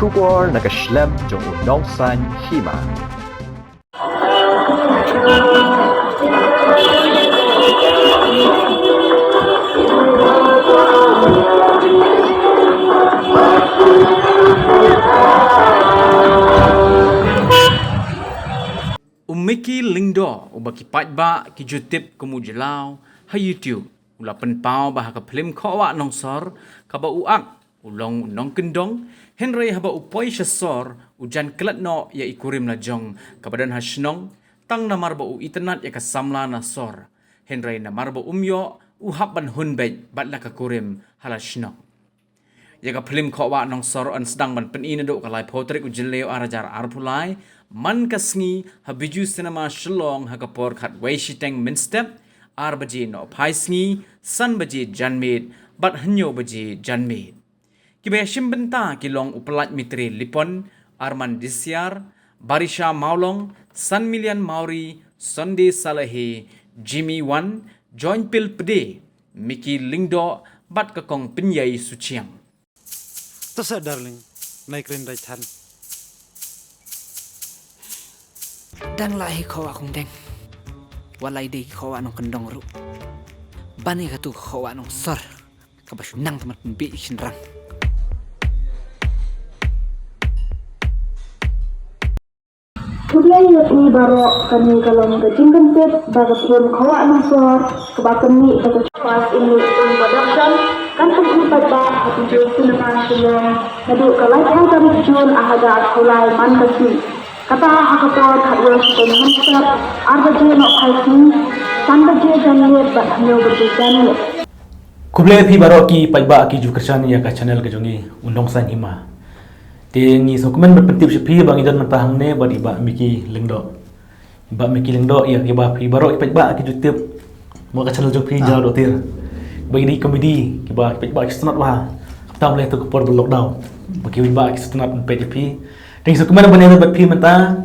Shubor nakaslem jong unongsan hima. Umiki lingdo ubaki patba ki YouTube kemujelau ha YouTube ula penpau bah ka film khawa nongsor ka ba uak ulong nong kendong Henry haba upoi syasor ujan kelat no ya ikurim la jong ka badan hasnong tang namar ba u internet ya ka samla na sor Henry namar ba umyo uhap ban hunbet bat la ka kurim halasnong ya ka film khawa nongsor an sedang ban penin do ka lai potrik ujileo arajar arpulai man kasngi habiju cinema shlong hakapor khat weishiteng minstep ar baji no phaisngi san baji janmit bat hanyo baji janmit kibe shimbenta kilong upalat mitri lipon arman disyar barisha maulong san milian mauri sunday salahi jimmy wan join pil pede miki lingdo bat kakong pinyai suciang Tasa darling naik rendai than Dan lahi kawa akong deng. Walay day kawa nung kandong ru. Bani ka tu kawa nung sor. Kabas nang tamat pembi isinrang. Kublai ni baro kami kalau ngajin kentut baga pun kawa nung sor kebakan ni baga cepat ini production kan pun pada hati jual cinema film nadu kalai yang kami jual ahaga kulai man kasi kata hakapor khatwa sutun mansap arbaje no phaisi sanbaje janle bathnyo baje janle Kublai phi baro ki paiba ki jukersan ya ka channel ke jongi undong san hima tengi sokumen berpentip sepi bang idan mentahang ne bari ba miki lengdo ya ki ba phi baro ki paiba ki youtube mo ka channel jong phi jaw do tir bagi di komedi ki ba paiba ki snot wa tam le to ko por lockdown bagi ba ki snot pdp tengi sokumen bane bat phi menta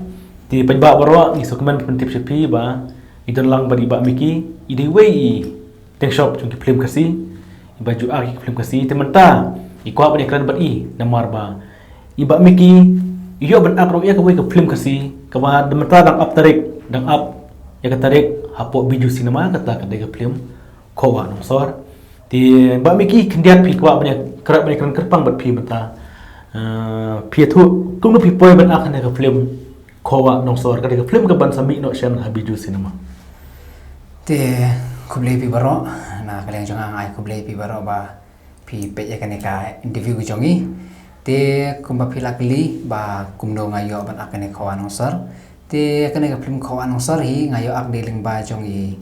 ti paiba baro ni sokumen berpentip sepi ba idan lang bari ba miki ide wei teng shop jong ki film kasi baju aki film kasi tementa ikwa ba ekran bat i namar ba iba miki iyo ban akro ya kawai ka film kasi kama demeta dang up tarik dang up ya ka tarik hapo biju cinema kata ka de film kowa nong sor ti ba miki kendiat pi kwa banya kerap banya kan kerpang bat pi meta pi thu kum no pi poi ban akan ka film kowa nong sor ka de film ka ban sami no shan ha biju cinema Te kublai pi baro. Na kalian jangan ai kublai pi baro ba pi pe ya kan ka interview jongi. Te kumba pilakli ba kumdo ngayo ban akane kawan sor te akane ka film kawan sor hi ngayo ak dealing ba jong i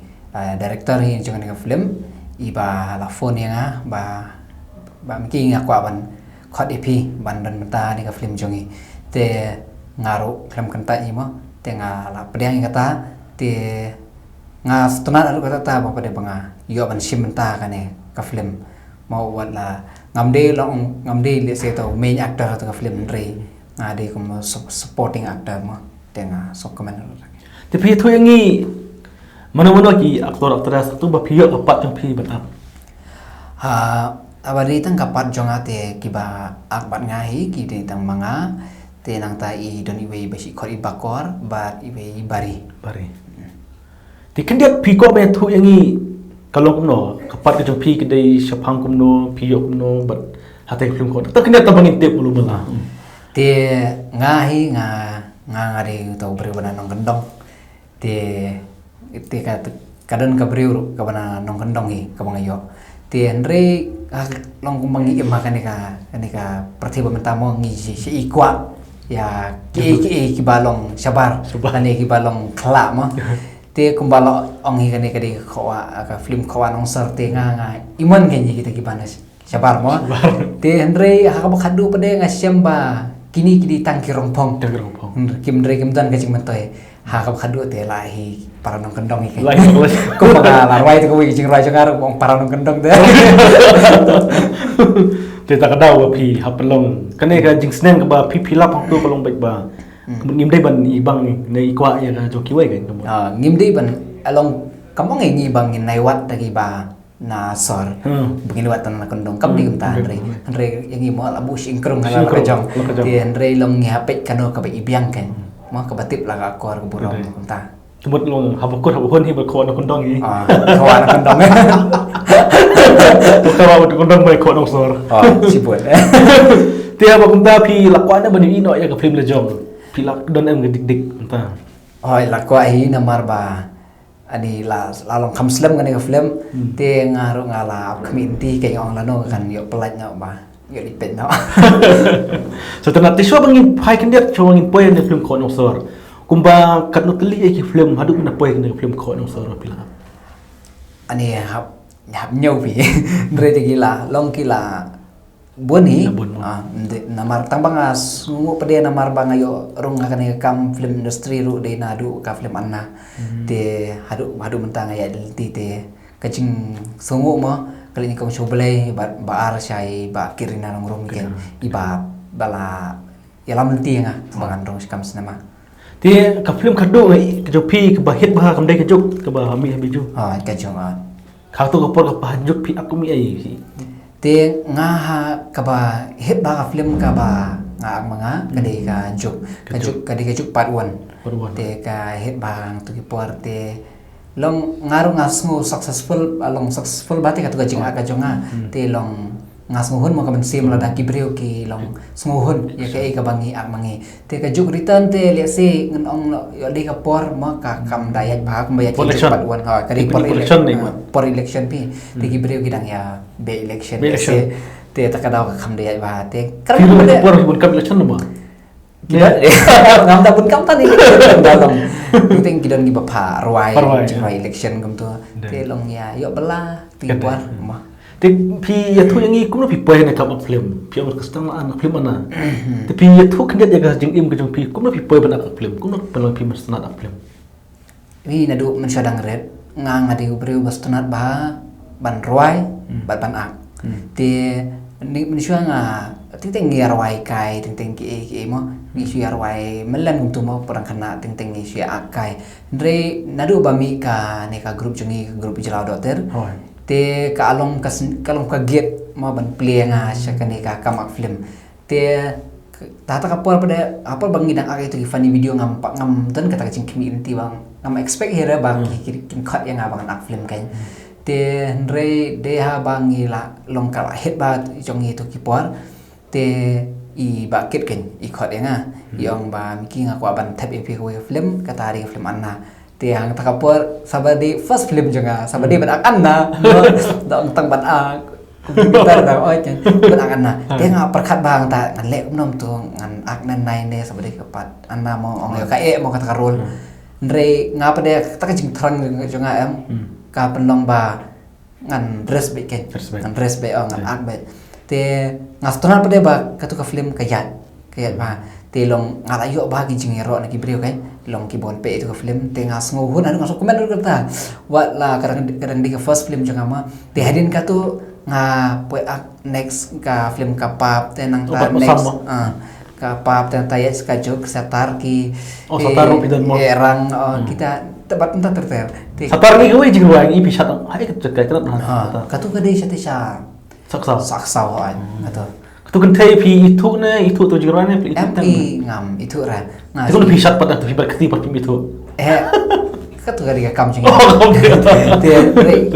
director hi jong ka film i ba la phone ya ba miki nga kwa ban khot ep ban dan mata ni ka film jong i te ngaro film kanta i mo te nga la pedang kata te nga stunat aru kata ta ba pada banga yo ban simenta kane ka film mau wala ngamde le se to main actor atau film re ngade como supporting actor mo tenga sok komen tapi itu yang ni mana-mana ki aktor-aktris tu ba piyok kapat yang pi batap abadi tang kapat jongate kiba akbat ngahi ki de tang manga te nang ta i don iwe basi khor ibakor ba iwe bari Tiken dia piko be tu yang ni kalau kumno kapat ke jompi ke dei syapang kumno piyok kumno bat hate film ko tak kena tabang intip ulu bela te ngahi ngari to berbana nong kendong te kadon ka briur ka bana nong kendong hi ka bangayo te andre long kumangi makan ka pertiba mentamo ngi si ikwa ya ki balong sabar kane ki balong kla mo te kumbalo ongi kane kadi khawa ka film khawa nong sar te nga iman kenyi kita kibanas sabar mo te andre ha ka khadu pade nga syamba kini tangki rompong kim dre kim dan kacing mentoy ha ka khadu te lahi para nong kendong iki ko baga larwai te ko wi jing rai jangar wong para nong kendong te te tak ada wa pi hapelong kane ka jing sneng ka ba pi pilap tu kolong baik ba ngim dei ban ibang nei kwa ya ka joki wai kan ngim dei ban along kamong ngi bang nai wat tagi ba na sor Hmm. begini watan na kondong kam di kumta Andre yang mo labu singkrong ala Singkrong, kajong lakajong. ti Andre long ngapet kano ka ibiang kan mo kabatip la ka kor burong kumta Tumut long habukun hi berko na kondong hi. kawan na kondong Kawa ut kondong mai ko nong sor. sibut Tia ba kumta pi lakwana bani ino ya ka film lejong. Pi lak don em dik kumta. oi la ko ai na marba ani la long kam slam kan ka film te ngaro ngala community kay ong lano kan yo pelat na ba yo dipet na So tanat tiswa bangin pai kan dia cho bangin poy ni film ko nong sor. Kumba kat no teli ki film hadu na poy ni film ko nong sor pila. ani hap nhau pi re de gila long kila buan hi Buan mo. namar tambang sungu pede namar bang ayo rong akan kam film industry ru de nadu ka film anna te hadu mentang ya ti te kacing sungu mo kali ni kong shoblay ba ar syai ba kirina nong rom ken iba bala ya lam ti nga bangan rong kam sinema Tia ka film kado ngai ka pi ka bahit bah kam dai ka juk ka bah mi habiju. kajong Ka tu ka por ka bah juk pi aku mi ai. te nga ha kaba hit ba film kaba nga ang mga kadi ka juk kadi ka juk part 1 Part one. te ka hit ba ang tu kipor te long ngaro ngasngu successful bati ka tu ka jinga ka jonga te long ngasnguhun mo ka sim la da kibreu ki long smuhun ya ka ka bangi ak mangi te ka juk return te le se ngan ong yo di ka por mo ka kam dayat ba kum bayat ki Election. part 1 ha kadi por Election ni, por election pi te kibreu ki dang ya be election Be election. te ta ka daw ka kam dayat ba te Film karena por bun kam election no ba. Kita ngam ta pun kam ta ni dalam ting kidon gi bapa rwai election kam tu te long ya yo bela ti por ma Te pi ya thu yang i kum no pi poy na kam film. Pi amar kastang an film ana. Te pi ya thu kan dia ga jing im ga jong pi kum no pi poy ban ak film. Kum no pelong pi mas na ak film. ni nadu men sadang red ngang adi ubreu bastunat ba ban rwai ban ak te ni men nga ting ngi rwai kai ting ki mo ni su rwai melan kum tu mo perang kena ting ngi su akai ndre nadu bami ka ne ka grup jungi grup jelau dokter te ka along ka get mo ban play nga sya ka ne ka kamak film te tata ka por pada apa bang ngidang ak itu funny video ngam dan kata kacing community bang ngam expect hera bang kin cut yang abang ak film kan te ndre de ha bang ila long kala hit ba jong itu kipor te i bakit kan i cut yang yang ba miki ngaku aban tap epi ko film kata hari film anna te hang takapor sabadi first film juga sabadi ban ak anna dong tang ban ak komputer dah oi kan ban ak anna te nga perkat bang ta ngan lek nom tu ngan ak nan nai ne sabadi kepat anna mo ong yo ka mo kata karul ndre ngapa dia ta kacing terang juga em ka penong ba ngan dress be kan ngan dress be ngan ak be te ngastonan pada ba katu ka film kayat ba te long ngalayo ba gincing ero na kibreu kan long kibon pe itu ka film te ngasnguhun anu ngasuk komen dulu kata wat la kadang di ka first film juga ma te hadin ka tu nga poe ak next ka film kapap te nang ta next kapap te tayat ka jok satar ki satar ro pidan mo erang kita tebat entah terter satar ni gawe jing wang ipi sat ai ka cekai kan katu ka dei sya saksau atau tu kan thai pi itu na itu tu jing rane pi MP ngam itu ra itu lebih sat pada tu pi berkati pi itu katu ka dei kam jing te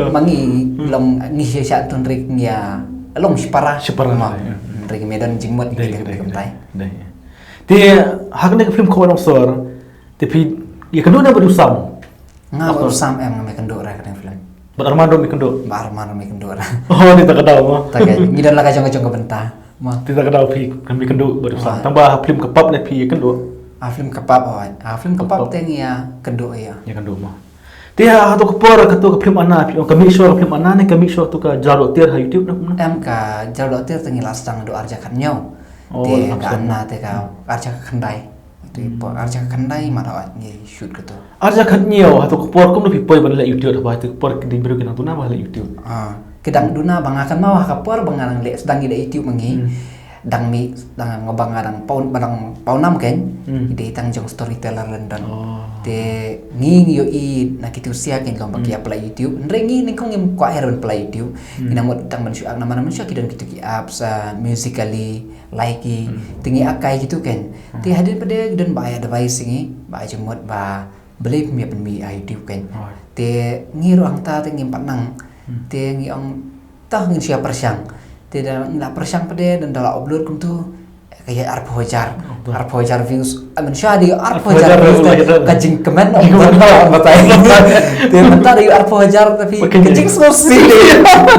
mangi long ni sya tun rik ya long separa ma rik medan jingmut gitu tai te hakne film ko nong sor te pi ya kendo na berusam ngam berusam ngam kendo ra kan film Armando mi kendo Armando mi kendo ra oh ni tak kadau mo tak ngidan la kacang ka benta ma tidak kadau pi kami kendo berusam tambah film kepap na pi kendo film kepap film kepap teng ya kendo ya kendo mo dia hatu kepor katu film ana kami show film ana ne kami show tu ka jaro ter ha youtube na ka jaro ter teng lastang do arjakan nyau te ka anna te ka arja khandai tu arja khandai mana ni shoot gitu arja khandnyau hatu kepor kum lebih poi bala youtube apa tu kepor di biro kena tu na bala youtube kedang duna bang akan mawah kapor bangarang le sedang ida youtube mangi dang ngobang dang paunam kan ide tang jong storyteller London te ngi yo i na kitu sia kan lom bagi apply YouTube nrengi ning kong im kwa heron apply YouTube ina mo tang manusia nama manusia kidan kitu ki apps musically likey tingi akai gitu kan te hadin pada dan ba advice ngi ba jemot ba beli mi YouTube kan te ngi ruang ta te ngi patnang te ngi ong tah ngi siapa persiang te ndak persiang pada dan dalam upload kum tu kayak arp hojar views manusia di arp hojar views kajing kemen on batai te bentar di arp hojar tapi kajing sosi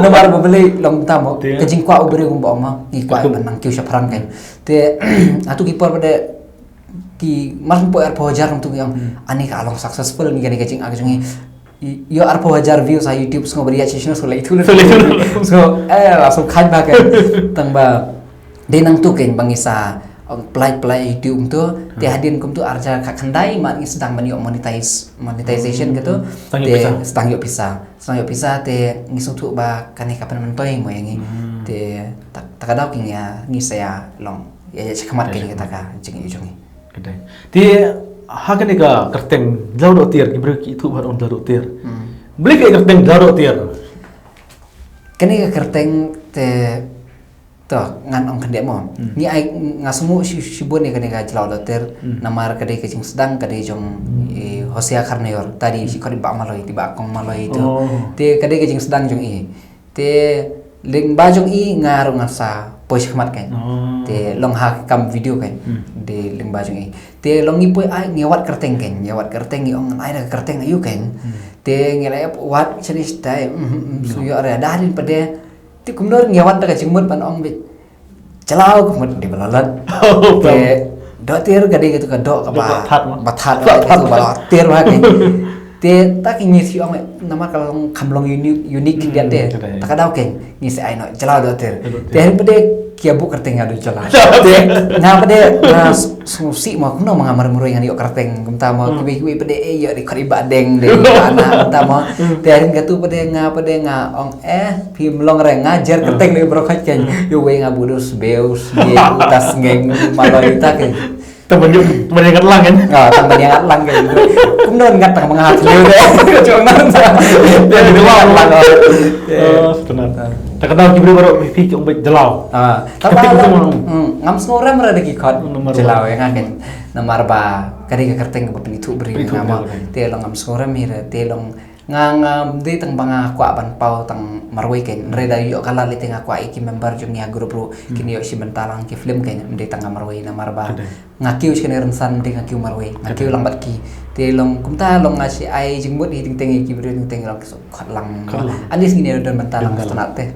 nomor beli long tamo kajing kwa ubri kum ba ma ngi kwa benang kiu syapran kan te atu kipor pada ki mas po arp hojar untuk yang ani ka along successful ni kajing agak yo arpo hajar views sa YouTube semua beri channel so itu so langsung kan bagai tang ba denang tu kan bangisa play YouTube tu dia hadin kum tu arja ka kandai mat sedang mani monetization gitu te sedang yo bisa te ngisu tu ba kani kapan mentoi mo yang te takadau king ya ngi saya long ya cekamat kan kita ka jeng ujungi kedai ti hakan ega kerteng jauh tier ibru ki itu baru jauh tier beli ke kerteng jauh tier kani kerteng te to ngan ong kendek mo ni ai ngasumu sibun ni kani ga jauh tier namar kadai kecing sedang kadai jong Hosea Karneor tadi si kodi ba maloi di ba kong maloi itu te kadai kecing sedang jong te ling bajong ngaru ngasa pois khmat kan te long ha kam video kan de ling bajong te long ni poi ai ngewat kerteng ngi ong ai da kerteng ayu kan te ngelai wat senis dai suyo ada darin pada ti kumdor ngewat da jingmut pan ong be celau kumut di balalan te dotir gade gitu ka do ka bathat itu balatir ha kan te tak ini si ong nama kalau kamlong unik dia te tak ada kan ni si ai no celau dotir te pada kiabu kerteng adu celah te ngapa de susi mo kuno mangamar muroi ngani kerteng kumta mo kubi pede yo di kori badeng de ana kumta mo te gatu pede ngapa de ong pi mlong re ngajar kerteng de brokat kan yo we ngabudus beus di utas ngeng maloi ta kan temen yang lang kan temen yang lang kan kuno ngat tang mangat liu de cuma dia di luar lang benar tak kenal kibri baru fikir umpet jelau tapi ngam snoram rada ki khot jelau ya kan namar ba kari ka kerteng ba penitu beri ngama te long ngam snoram mira te long ngam de tang banga kwa ban pau tang marwai kan reda yo kala le tengah kwa iki member jung ya grup ru kini yo si bentalang ki film kan de tang marwai namar ba ngakiu sken rensan de ngakiu marwai ngakiu lambat ki te long kumta long ngasi ai jingmut hi ting teng ki beri ting teng long khot lang anis gini dan bentalang tanat teh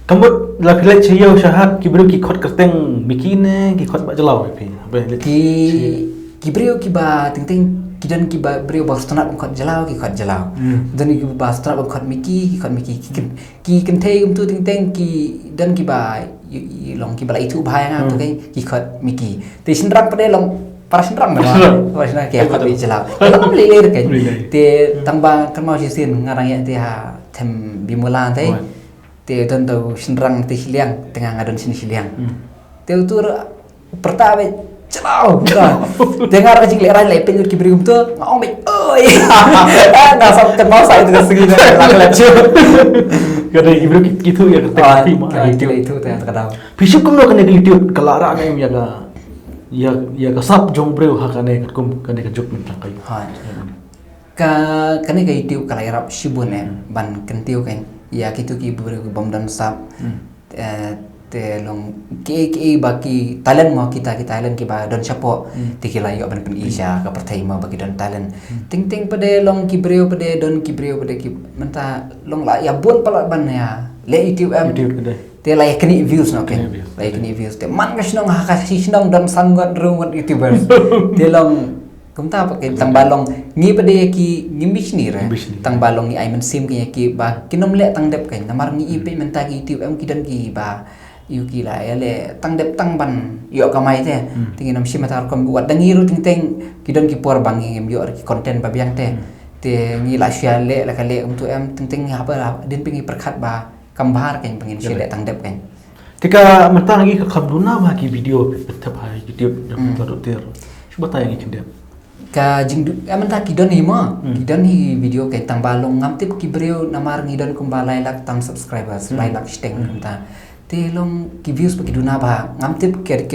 kamu laki-laki cio syahat kibru ki khot kerteng bikine ki khot ba jelau ki kibru ki ba ting kidan ki ba brio ba stanat khot jelau ki khot jelau dan ki ba stanat khot miki ki kentei tu ting ki dan ki ba long ki ba itu bahaya tu kai ki khot miki te sinrak pade long para sinrak na para sinrak ki khot bi jelau long lir kan te tamba kan mau sisin ngarang ya te ha them bimulan te te don tau sinrang te hiliang tengah ngadon sini hiliang te utur pertama celau dengar kecing lerai lepin ki beri tu ngomong be oi ngasap kenal saya itu segini lagu kada kibri gitu ya itu teh kadang pisuk kuno kene di YouTube kelara na ya ka sap jong breu hakane kum kane ka jok mentang kayu kane ka YouTube kalayarap sibun ban kentiu kan ya gitu ki beri bom dan sap te long ki baki talent mo kita talent ki ba don chapo tikila yo ban pen isha ka pertai mo bagi don talent ting pade long ki breu pade don ki breu pade ki menta long la ya bon pala ban ya le YouTube te la yakni views no kan la yakni views te man ka sinong ha ka sinong don sangot ruwat YouTuber te long kumta pakai tang balong ngi pade ki ngimbis ni re tang balong ni ai men sim ki ba kinom le tang dep kan namar ni ipe menta ki YouTube ki dan ki ba yuki la ele tang dep tang ban yo kamai te tingin nam simatar kom buat dangiru ting kidon ki por bangi ngem yo ki konten ba biang te ngi la syale la kale untuk em ting apa din pingi perkat ba kambhar kan pengin syale tang dep kan Tika mentang lagi ke kamduna ba ki video betap ha YouTube yang ter. Coba tayang ikan dia. Ka jingdu amanta kidon hi mo kidon hi video kay tang balong ngamtip ki breu namar ngidon kumbalai lak tam subscribers lai lak steng kamta te long ki views pa kiduna ba ngamtip ke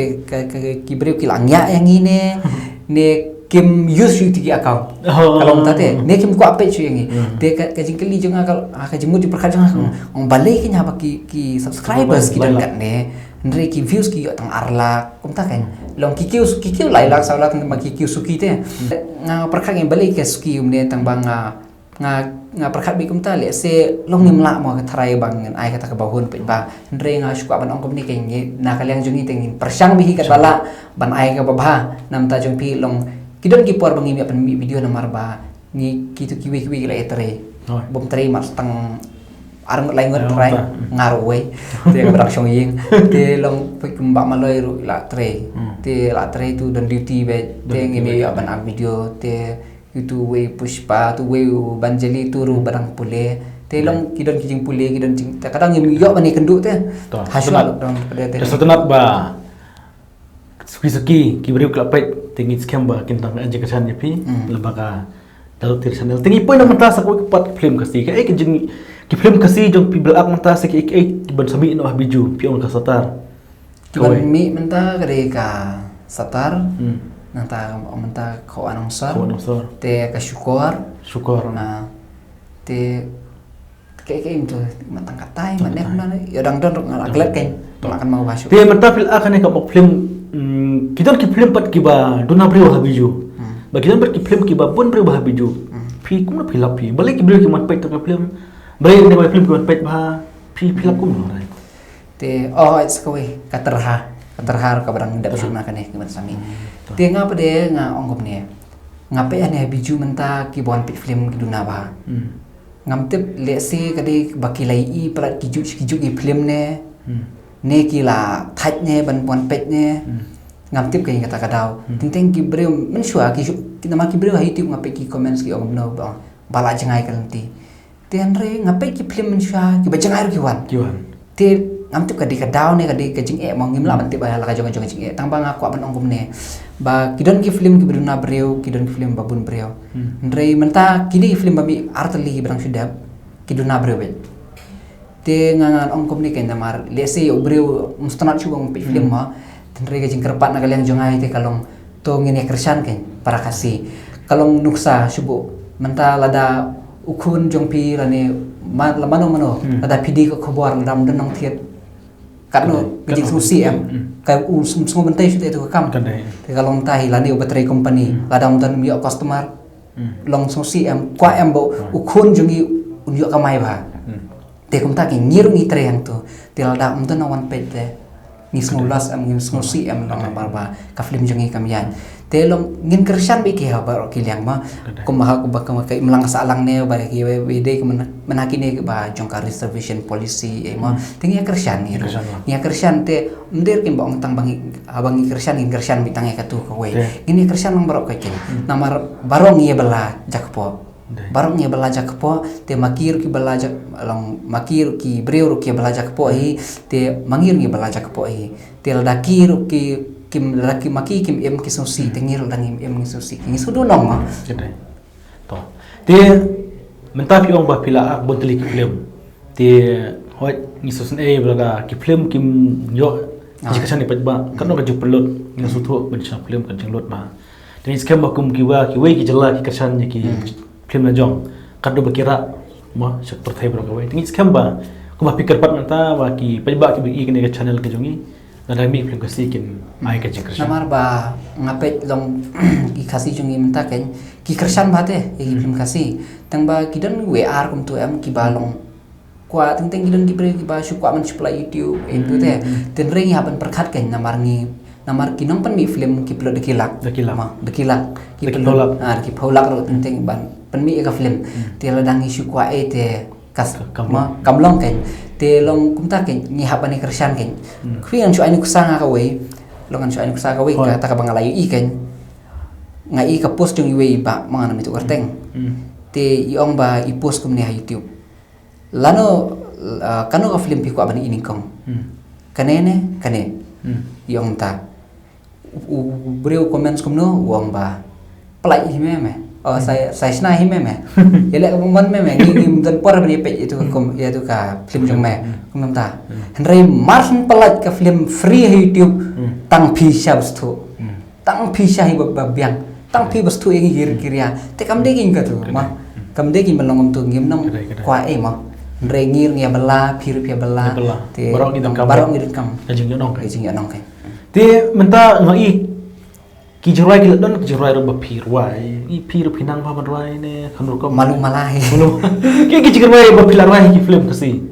ki breu ki langya yang ini ne kim use you tiki account kalau mta te ne kim ko ape chu yang te ka jingkeli jonga kal ka jimu di perkat jonga ong balai ki nyaba ki subscribers kidon kat ne ndre ki views ki tang arla kumta kan long kikiu lai lak saulat ma kikiu suki te nga perkat ngi balik ke suki umne tang bang nga perkat bi kumta le se long nim la mo tharai bang ai kata ka bahun pe ba ndre nga shuka ban ong kom ni ke ngi na kalyang jungi tengin persang bi kat bala ban ai ka babha nam ta jung pi long kidon ki por bangi mi pan video namar ba ngi kitu kiwi la etre bom tre mar tang arang lain ngot try ngaroi te berak song ying te long pekembak maloi ru la tre te la tre tu dan duty be te ngi aban ak video te itu we pushpa tu we banjeli turu barang pule te long kidon kijing pule kidon cing kadang ngi yo bani kendu te hasunat dong pada te hasunat ba suki kibri klapet tingi scam ba kintang anje kasan yapi lembaga dalu tir channel tingi poin mata sa ko pat film kasi ka kijing ki film kasi jong people ak mata sa ki ban sami no biju pion ka satar kiban mi menta kare ka satar nanta menta ko announcer te ka syukur na te kayak itu matang katai manek na ya dang don ngaklet kan akan mau masuk te menta fil akan ka film kita ki film pat ki ba duna brio habiju bagi dan ki film ki ba pun brio habiju pi kum na filap pi balik ki brio ki mat pet ka film balik ni film ki mat pet ba pi filap kum no te it's kowe katerha ka barang ndak besuk makan ki sami te ngapa de nga ongkom ne ngape ane habiju menta ki bon pit film ki duna ba ngamtip lesi kadi bakilai i prat kijuk ki film ne ne kila thaj ne ban bon pet ne ngamtip kai kata kadau ting ki breu menshua ki nama ki breu hai ti ngape ki comments ki om no ba bala jangai kanti te andre ngape ki film menshua ki bajangai ki wan te ngamtip kadi kadau ne kadi kajing e mong ngimla ban ti ba la ka jong jing e tang bang aku ban ongkom ne ba kidon ki film ki bruna breu kidon ki film babun breu andre menta kini film babi artli berang sudah kiduna breu be te ngangan ongkom ni kenda mar lese obreu mustanat chubang pe film ma tenre gajing kerpat na kalian jongai te kalong to ngini kersan ken para kasih kalong nuksa subu menta lada ukun jongpi lane mano lada pidi ko khobor ladam denong thiet kadno gajing susi em ka semua mentai sudah itu kam te kalong tahi lani battery company ladam dan mi customer long susi em kwa em bo ukun jongi unjuk kamai ba te kum taki ngirung itre yang tu til da umta na wan pet te ni smulas am ngin smusi am long barba ka film jongi kamian te long ngin kersan be ki ha bar ki liang ma kum ha ku bakam kai melang salang ne ba ki wede ku menaki ne ba jongka reservation policy e ma tingi kersan ni kersan te ndir kim bang tang bangi abangi kersan ngin kersan bitang ka tu ko we ini kersan long barok ka kin namar barong ye bela jakpo barang nya belajar kepo te makir ki belajar long makir ki breu ki belajar kepo hi te mangir ki belajar kepo hi te dakir ki kim laki maki kim em ki susi te ngir dang em ki susi ngi sudu nong ma jadai to te mentap yong ba pila ak bontli ki film te hoi ngi susun e belaga ki film kim yo jika san ipet ba kan ka jupelot ngi sutu ben film kan jenglot ma te skam ba kum ki wa ki we ki jala ki kasan ki film na jong kado bakira ma sak perthai bro kawai tingi skam ba kuma pikir pat mata wa ki pajba ki bi ke channel ke jongi na mi film kasi kin ai ka jingkar namar ba ngape long ki kasi jongi menta ken ki kersan ba te ki film kasi tang ba kidan WR kum tu em ki balong kwa ting kidan ki bre ki ba su kwa man supply YouTube itu te ten ring ya ban perkhat ken namar kinong pan mi film ki plot dekilak ki plot ki pholak ro ting ban pan mi ka film te ladang isu kwa e te kas kamlong ken te long kumta ken ni hapani kersan ken kwi an chu ani kusanga ka we long an chu ani kusanga ka we ka ta ka bangalayu i ken ngai ka post jong we ba mangana mi tu kerteng te iong ba i post kum ne ha YouTube lano kanu ka film pi ko abani ini kong kane yang ta beriu komen skumno uang ba pelai hime saya sena hime ya mon ngi dan por bani pe itu ya tu ka film jong kum ta henry marsen pelai ka film free YouTube tang pi shabstu tang pi shahi babiang tang pi bastu ing hir kirya te kam de king ka tu ma kam de king belong tu ngim nam kwa ma rengir ngia bela pir bela te barong ngi kam jing yo nong kai te menta ngai ki jerai ki don ki jerai ro bapir wai I pir pinang pa madrai ne kanur ko malu malai ki jerai bapir wai ki film kasi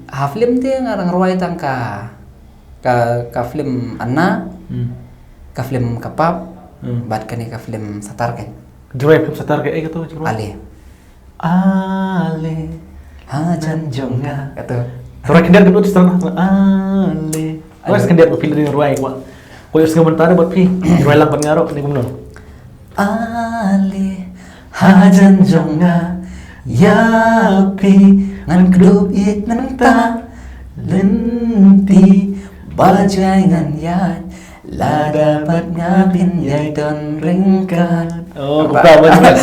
ha film te ngarang roi tang ka film anna ka film kapap bat kani ka film satar kan jerai film satar ka ai to jerai ale hajan jonga kata jerai kendiat kedut sana ale wes kendiat bapir ni roi kwa ko yus komentar buat pi roi lang pengarok ni kumno ale hajan jonga yapi ngan kedup it nang ta lenti bajai ngan yat la dapat ngapin yai don ringkat buka banget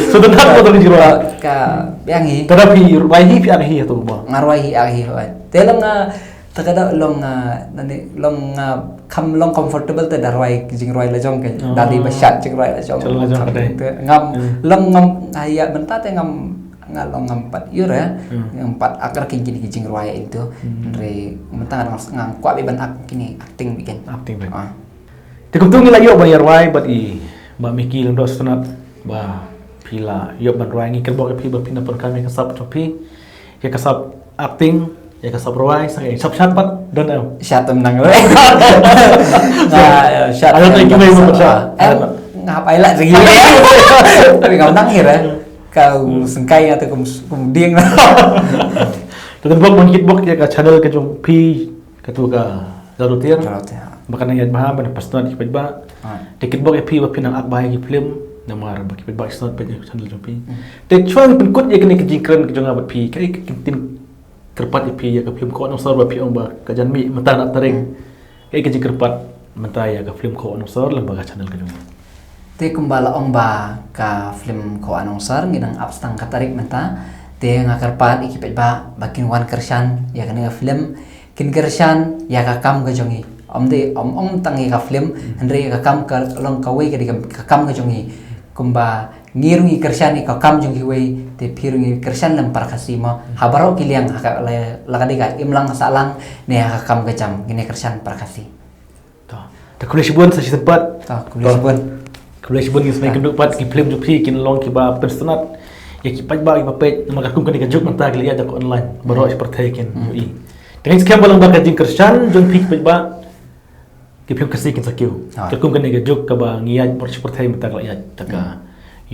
sebentar mo to jiro ka biangi terapi roi hi pi ahi to ba ngarwai ahi telong nga takada long kam long comfortable te darwai jing roi la jong ke dali bashat jing roi la jong ngam long ngam aya benta te ngam ngalong ngam pat yura ngam pat akar king kini jing roi itu re mentang ngam kwa be ban ak kini acting bikin acting ba te kum tungi la yo ba yarwai bat I ba miki ndo snap ba pila yo ban roi ngi kerbo ke pi ba pina pon kami kasap to pi ya kasap acting ya kasap roi sang sap shat pat dan shat menang roi nah shat ayo lagi mai mo sa ngapai lah segi tapi kau nangir kau sengkai atau kemudian Tukan blog mon kitbok ya ka channel ka jong pi katu ka darutir bahkan yang bah ban paston ki ba tikitbok e pi ba pinang akbay ki film namar ba ki ba start pa channel jong pi te chuang pin kut ye kini ki jingkran ki jong abat pi kai tin kerpat ipi ya ka film ko no sor ba pi ong ba ka janmi mata na taring kai ka kerpat mata ya ka film ko no sor lang ba ka channel ka jong te kumbala ong ba ka film ko anong sar nginang abstang katarik menta te ngakarpat ikipet ba bakin wan kershan ya kana film kin kershan ya ka kam ga jongi om tangi ka film andre ka kam ka long ka we ka kam ga jongi kumba ngirungi kershan ka kam jongi we te pirungi kershan lam par kasima habaro kiliang lakadi ka imlang salang ne ka kam ga jam gine kershan par kasi to ta kulishbon sa sempat kulishbon ngis mai kenduk pat ki film jupi kin long ki ba personat ya ki paj ba ki pej maka kum kan juk manta ki liya ko online baro seperti kin i dengan skam balang ba ka jing kershan jong pik pej ba ki film kasi kin sakiu ta kum kan juk ka ba ngiyaj baro seperti manta ki liya ta ka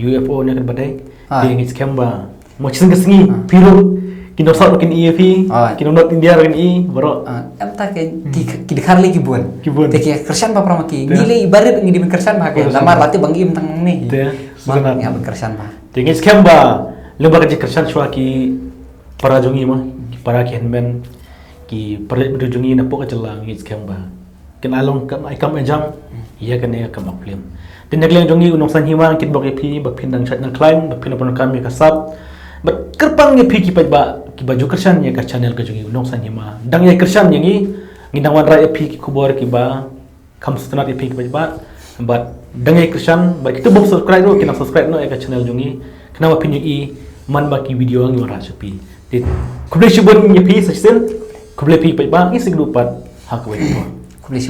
UFO nya kan badai dengan skam ba mo chising kesengi piro kino sar kin EFP kino not India kin I baro em ta ke ki dikharli ki buan te ki kershan ba prama ki nile ibarat ngi di kershan ba ke lamar lati bangi im tang ni sebenarnya ngi ab kershan ba dengan skam ba lembaga ji kershan shwa ki para jongi ma ki para ki henmen ki para jongi na pok jelang ngi skam ba ken along kam ai kam jam iya kan ya kam film din nagleng jongi unong san hima kit bok epi bak pindang chat na climb bak pinapon kami kasap but kerpang ni piki ba ki baju kershan ya ka channel ka jongi unong san hima dang ya kershan yangi ngindang wan ra epi ki kubor ki ba kam setnat epi ki ba but dang ya kershan ba kita bok subscribe no kina subscribe no ya ka channel jongi kenapa pinyu I man ba ki video ngi wara sepi dit kuble shibon ni pi sesin kuble pi ba ngi sigdupat hak we